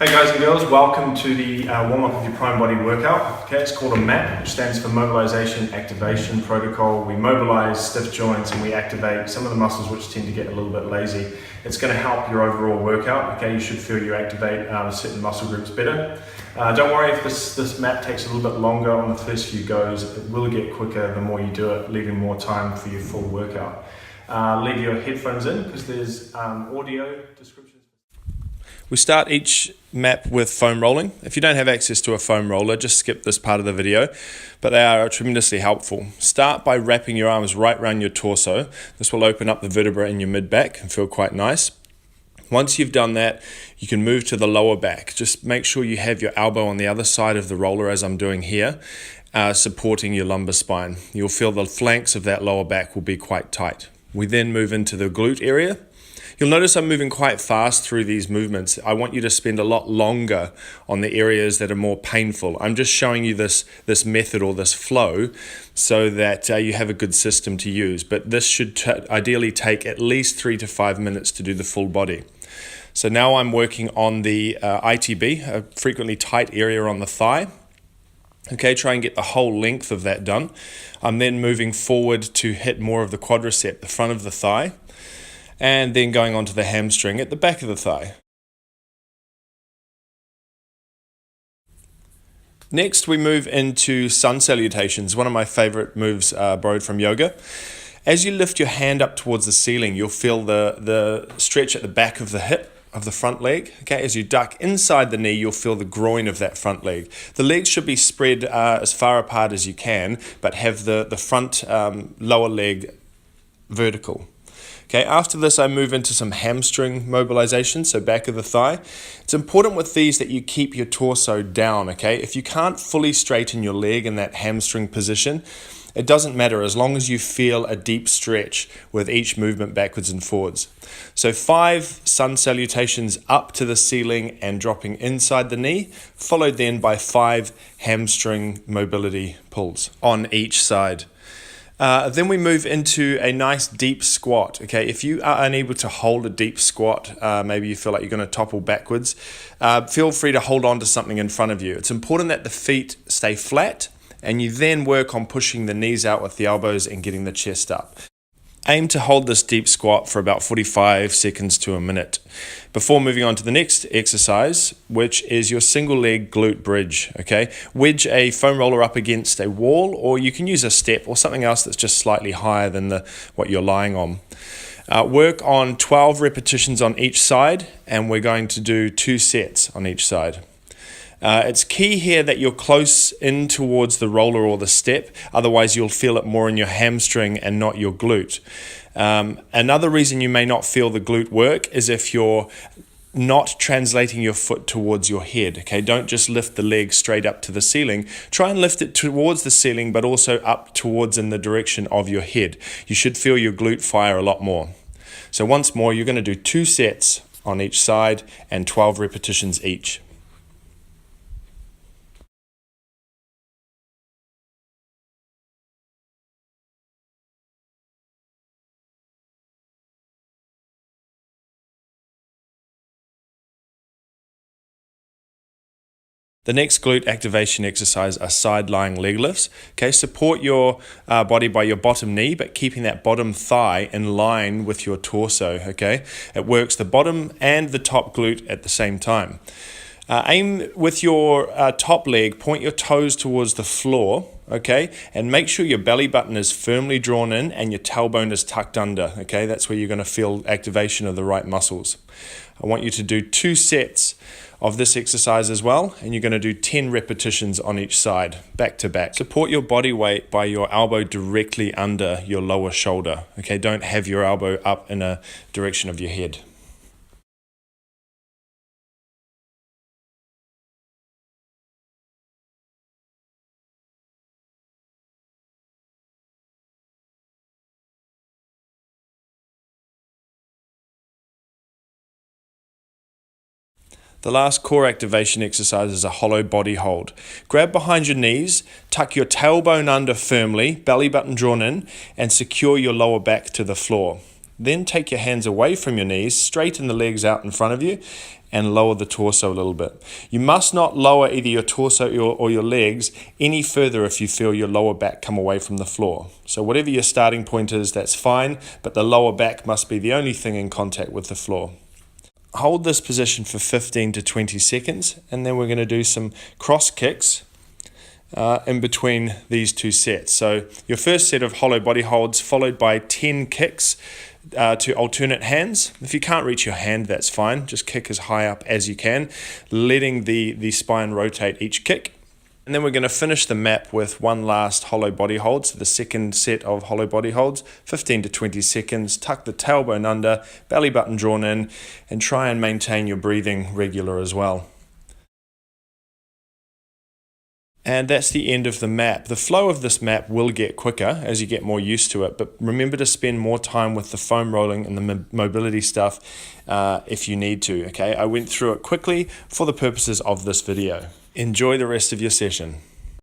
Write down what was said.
Hey guys and girls, welcome to the warm-up of your prime body workout. Okay, it's called a MAP, which stands for Mobilization Activation Protocol. We mobilize stiff joints and we activate some of the muscles which tend to get a little bit lazy. It's going to help your overall workout. Okay, you should feel you activate certain muscle groups better. Don't worry if this MAP takes a little bit longer on the first few goes. It will get quicker the more you do it, leaving more time for your full workout. Leave your headphones in because there's audio descriptions. We start each MAP with foam rolling. If you don't have access to a foam roller, just skip this part of the video, but they are tremendously helpful. Start by wrapping your arms right around your torso. This will open up the vertebra in your mid-back and feel quite nice. Once you've done that, you can move to the lower back. Just make sure you have your elbow on the other side of the roller, as I'm doing here, supporting your lumbar spine. You'll feel the flanks of that lower back will be quite tight. We then move into the glute area. You'll notice I'm moving quite fast through these movements. I want you to spend a lot longer on the areas that are more painful. I'm just showing you this method or this flow so that you have a good system to use. But this should ideally take at least 3 to 5 minutes to do the full body. So now I'm working on the ITB, a frequently tight area on the thigh. Okay, try and get the whole length of that done. I'm then moving forward to hit more of the quadricep, the front of the thigh, and then going on to the hamstring at the back of the thigh. Next, we move into sun salutations, one of my favorite moves borrowed from yoga. As you lift your hand up towards the ceiling, you'll feel the stretch at the back of the hip of the front leg. Okay, as you duck inside the knee, you'll feel the groin of that front leg. The legs should be spread as far apart as you can, but have the front lower leg vertical. Okay, after this, I move into some hamstring mobilization, so back of the thigh. It's important with these that you keep your torso down, okay? If you can't fully straighten your leg in that hamstring position, it doesn't matter as long as you feel a deep stretch with each movement backwards and forwards. So 5 sun salutations up to the ceiling and dropping inside the knee, followed then by 5 hamstring mobility pulls on each side. Then we move into a nice deep squat. Okay, if you are unable to hold a deep squat, maybe you feel like you're going to topple backwards, feel free to hold on to something in front of you. It's important that the feet stay flat, and you then work on pushing the knees out with the elbows and getting the chest up. Aim to hold this deep squat for about 45 seconds to a minute before moving on to the next exercise, which is your single leg glute bridge. Okay, wedge a foam roller up against a wall, or you can use a step or something else that's just slightly higher than what you're lying on. Work on 12 repetitions on each side, and we're going to do 2 sets on each side. It's key here that you're close in towards the roller or the step, otherwise you'll feel it more in your hamstring and not your glute. Another reason you may not feel the glute work is if you're not translating your foot towards your head. Okay, don't just lift the leg straight up to the ceiling. Try and lift it towards the ceiling, but also up towards in the direction of your head. You should feel your glute fire a lot more. So once more, you're going to do 2 sets on each side and 12 repetitions each. The next glute activation exercise are side lying leg lifts. Okay, support your body by your bottom knee, but keeping that bottom thigh in line with your torso. Okay, it works the bottom and the top glute at the same time. Aim with your top leg, point your toes towards the floor, okay, and make sure your belly button is firmly drawn in and your tailbone is tucked under, okay. That's where you're going to feel activation of the right muscles. I want you to do 2 sets of this exercise as well, and you're going to do 10 repetitions on each side, back to back. Support your body weight by your elbow directly under your lower shoulder, okay. Don't have your elbow up in a direction of your head. The last core activation exercise is a hollow body hold. Grab behind your knees, tuck your tailbone under firmly, belly button drawn in, and secure your lower back to the floor. Then take your hands away from your knees, straighten the legs out in front of you, and lower the torso a little bit. You must not lower either your torso or your legs any further if you feel your lower back come away from the floor. So whatever your starting point is, that's fine, but the lower back must be the only thing in contact with the floor. Hold this position for 15 to 20 seconds, and then we're going to do some cross kicks in between these two sets. So your first set of hollow body holds followed by 10 kicks to alternate hands. If you can't reach your hand, that's fine. Just kick as high up as you can, letting the spine rotate each kick. And then we're going to finish the map with one last hollow body hold. So the second set of hollow body holds, 15 to 20 seconds. Tuck the tailbone under, belly button drawn in, and try and maintain your breathing regular as well. And that's the end of the map. The flow of this map will get quicker as you get more used to it, but remember to spend more time with the foam rolling and the mobility stuff if you need to, okay? I went through it quickly for the purposes of this video. Enjoy the rest of your session.